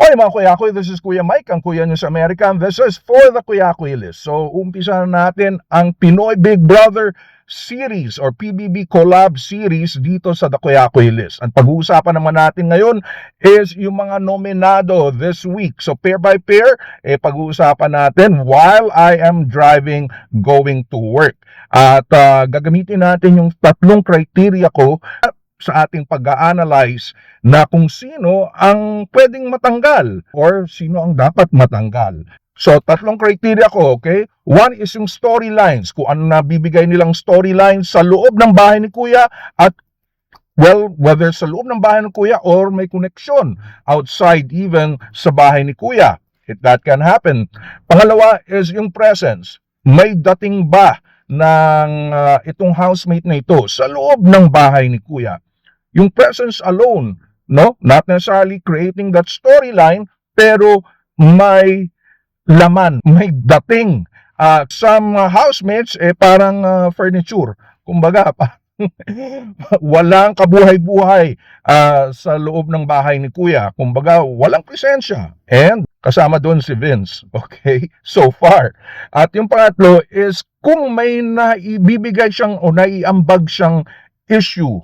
Hoy mga kuya-kuy, this is Kuya Mike, ang kuya nyo sa Amerika, and this is for the Kuya-Kuy List. So, umpisa na natin ang Pinoy Big Brother series or PBB collab series dito sa The Kuya-Kuy List. Ang pag-uusapan naman natin ngayon is yung mga nominado this week. So, pair by pair, pag-uusapan natin while I am driving going to work. At gagamitin natin yung tatlong criteria ko sa ating pag-a-analyze na kung sino ang pwedeng matanggal or sino ang dapat matanggal. So, tatlong criteria ko, okay? One is yung storylines, kung ano na bibigay nilang storylines sa loob ng bahay ni Kuya at well, whether sa loob ng bahay ni Kuya or may connection outside even sa bahay ni Kuya. If that can happen. Pangalawa is yung presence. May dating ba ng itong housemate na ito sa loob ng bahay ni Kuya? Yung presence alone, no? Not necessarily creating that storyline, pero may laman, may dating. Some housemates, parang furniture. Kumbaga, walang kabuhay-buhay sa loob ng bahay ni Kuya. Kumbaga, walang presensya. And kasama doon si Vince. Okay? So far. At yung pangatlo is kung may naibibigay siyang o naiambag siyang issue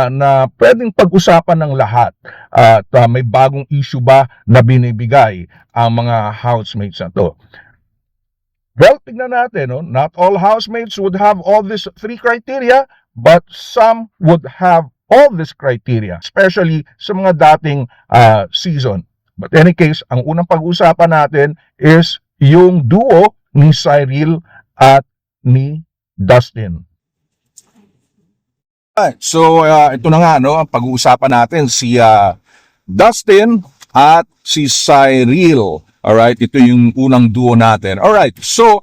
na pwedeng pag-usapan ng lahat at may bagong issue ba na binibigay ang mga housemates na to. Well, tignan natin, no? Not all housemates would have all these three criteria, but some would have all these criteria, especially sa mga dating season. But in any case, ang unang pag-usapan natin is yung duo ni Cyril at ni Dustin. So, ito na nga, no, ang pag-uusapan natin si Dustin at si Cyril. Alright, ito yung unang duo natin. Alright, so,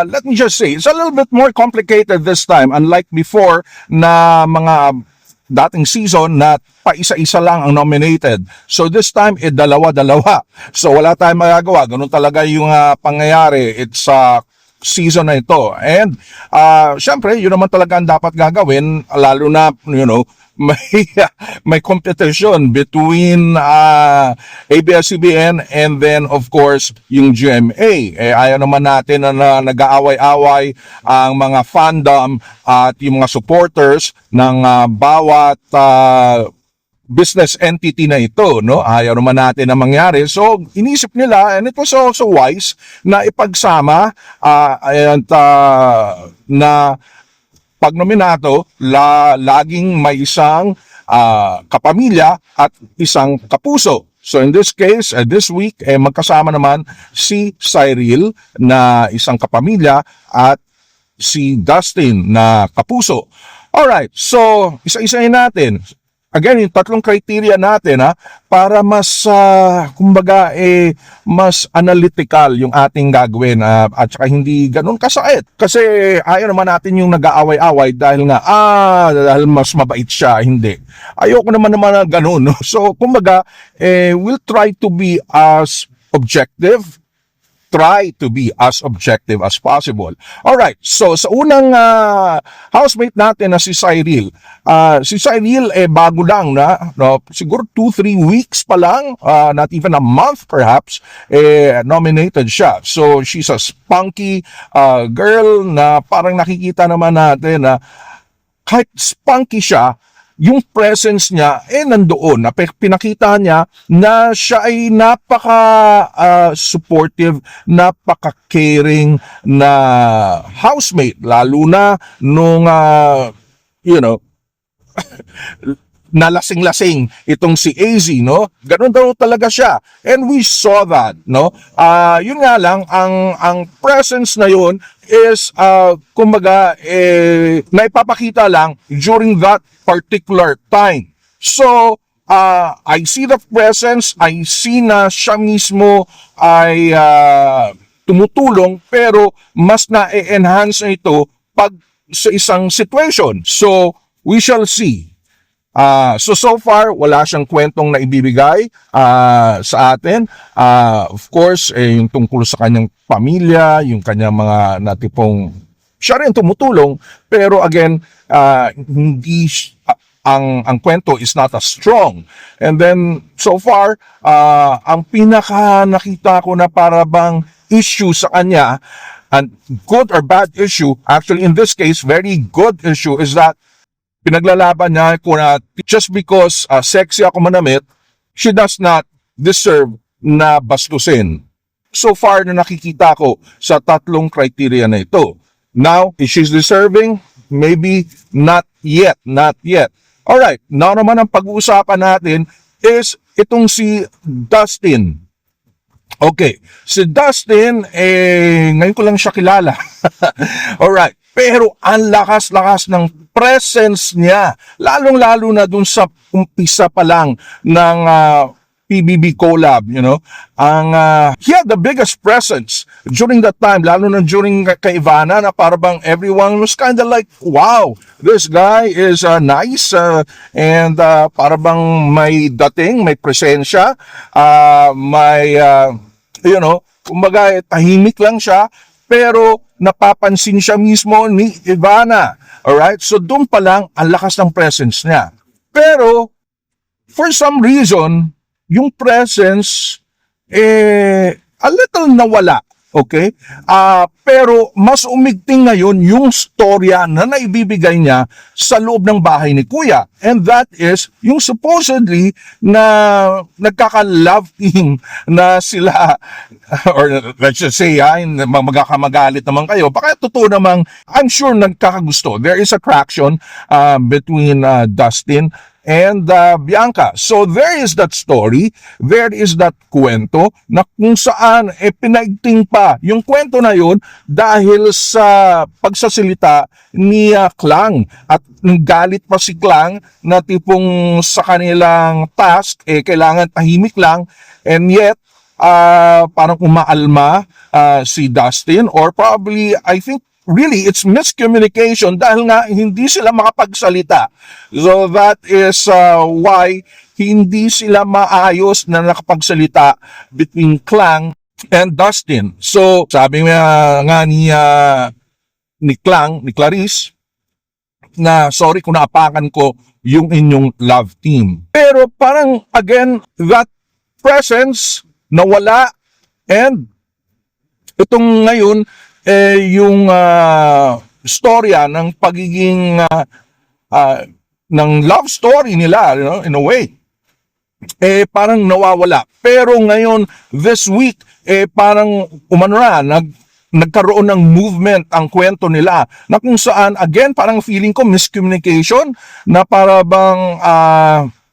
let me just say, it's a little bit more complicated this time, unlike before na mga dating season na pa-isa-isa lang ang nominated. So, this time, dalawa-dalawa. So, wala tayong magagawa. Ganun talaga yung pangyayari. It's season na ito. And syempre, yun naman talaga ang dapat gagawin, lalo na, you know, may competition between ABS-CBN and then of course yung GMA. Ayaw naman natin na nag-aaway-away ang mga fandom at yung mga supporters ng bawat business entity na ito, no? Ayaw naman natin na mangyari. So, inisip nila, and it was also wise, na ipagsama na pag nominato, laging may isang kapamilya at isang kapuso. So, in this case, this week, magkasama naman si Cyril na isang kapamilya at si Dustin na kapuso. Alright, so, isa-isahin natin. Again, yung tatlong criteria natin para mas, kumbaga, mas analytical yung ating gagawin at saka hindi ganun kasait. Kasi ayaw naman natin yung nag-aaway-away dahil nga, dahil mas mabait siya, hindi. Ayoko naman na ganun. No? So, kumbaga, we'll try to be as objective, try to be as objective as possible. Alright, so sa unang housemate natin na si Cyril. Si Cyril bago lang na, no, siguro 2-3 weeks pa lang, not even a month perhaps, nominated siya. So she's a spunky girl na parang nakikita naman natin na kahit spunky siya, yung presence niya nandoon, na pinakita niya na siya ay napaka-supportive, napaka-caring na housemate, lalo na nung, you know, nalasing-lasing itong si AZ, no? Ganun daw talaga siya. And we saw that, no? Yun nga lang, ang presence na yun is, kumbaga, naipapakita lang during that particular time. So, I see the presence, I see na siya mismo ay tumutulong, pero mas na-enhance na ito pag sa isang situation. So, we shall see. So far, wala siyang kwentong na ibibigay sa atin. Of course, yung tungkol sa kanyang pamilya, yung kanyang mga natipong siya rin tumutulong, pero again, hindi ang kwento is not as strong. And then, so far, ang pinaka nakita ko na para bang issue sa kanya, and good or bad issue, actually in this case, very good issue, is that pinaglalaban niya ko na just because sexy ako manamit, she does not deserve na bastusin. So far na nakikita ko sa tatlong criteria na ito. Now, is she deserving? Maybe not yet, not yet. Alright, now naman ang pag-uusapan natin is itong si Dustin. Okay, si Dustin, ngayon ko lang siya kilala. Alright, pero ang lakas-lakas ng presence niya, lalong-lalo na dun sa umpisa pa lang ng PBB collab, you know. He had the biggest presence during that time, lalo na during kay Ivana, na parang everyone was kind of like, wow, this guy is nice, and parang may dating, may presensya, may, you know, kumbaga tahimik lang siya, pero napapansin siya mismo ni Ivana. Alright? So doon pa lang, ang lakas ng presence niya. Pero, for some reason, yung presence, a little nawala. Okay? Pero mas umigting ngayon yung storya na naibibigay niya sa loob ng bahay ni Kuya. And that is yung supposedly na nagkaka-love team na sila, or let's just say, magkakamagalit naman kayo. Baka totoo namang, I'm sure nagkakagusto. There is attraction between Dustin and Bianca. So there is that story, there is that kwento na kung saan pinaigting pa yung kwento na yun dahil sa pagsasalita ni Klang, at galit pa si Klang na tipong sa kanilang task kailangan tahimik lang, and yet parang umaalma si Dustin, or probably I think really, it's miscommunication dahil nga hindi sila makapagsalita. So that is why hindi sila maayos na nakapagsalita between Klang and Dustin. So sabi nga ni Klang, ni Clarice, na sorry kung naapakan ko yung inyong love team. Pero parang again, that presence nawala, and itong ngayon, yung storya ng pagiging ng love story nila, you know, in a way, parang nawawala. Pero ngayon, this week, parang umano na, nagkaroon ng movement ang kwento nila, na kung saan, again, parang feeling ko miscommunication, na para bang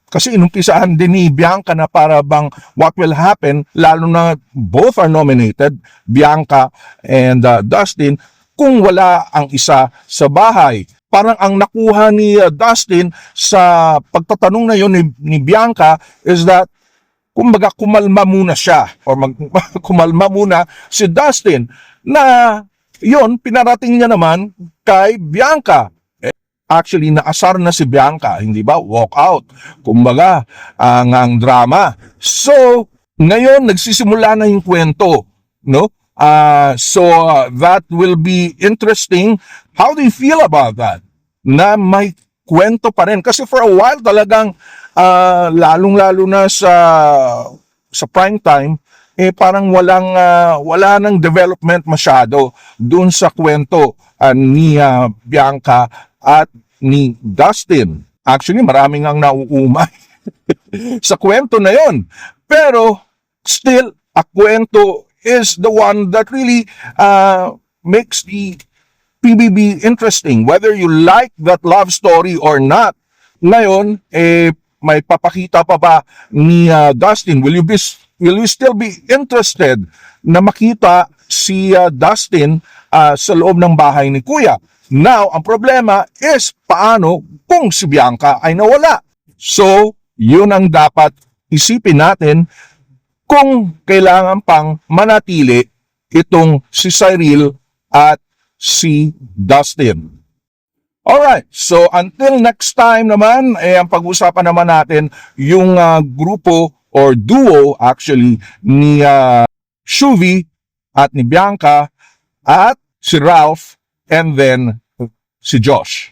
kasi inumpisahan din ni Bianca na para bang what will happen, lalo na both are nominated, Bianca and Dustin, kung wala ang isa sa bahay. Parang ang nakuha ni Dustin sa pagtatanong na yun ni Bianca is that, kumbaga, kumalma muna siya, or kumalma muna si Dustin, na yun, pinarating niya naman kay Bianca. Actually, naasar na si Bianca, hindi ba? Walk out. Kumbaga, ang drama. So, ngayon, nagsisimula na yung kwento, no? So, that will be interesting. How do you feel about that? Na may kwento pa rin. Kasi for a while, talagang, lalong-lalo na sa prime time, parang wala nang development masyado dun sa kwento ni Bianca at ni Dustin. Actually, maraming ang nauumay sa kwento na yon. Pero, still, a kwento is the one that really makes the PBB interesting. Whether you like that love story or not, ngayon, may papakita pa ba ni Dustin? Will you still be interested na makita si Dustin sa loob ng bahay ni Kuya? Now, ang problema is paano kung si Bianca ay nawala. So, yun ang dapat isipin natin kung kailangan pang manatili itong si Cyril at si Dustin. Alright, so until next time naman, ang pag-usapan naman natin yung grupo or duo actually ni Shuvi at ni Bianca at si Ralph, and then si Josh.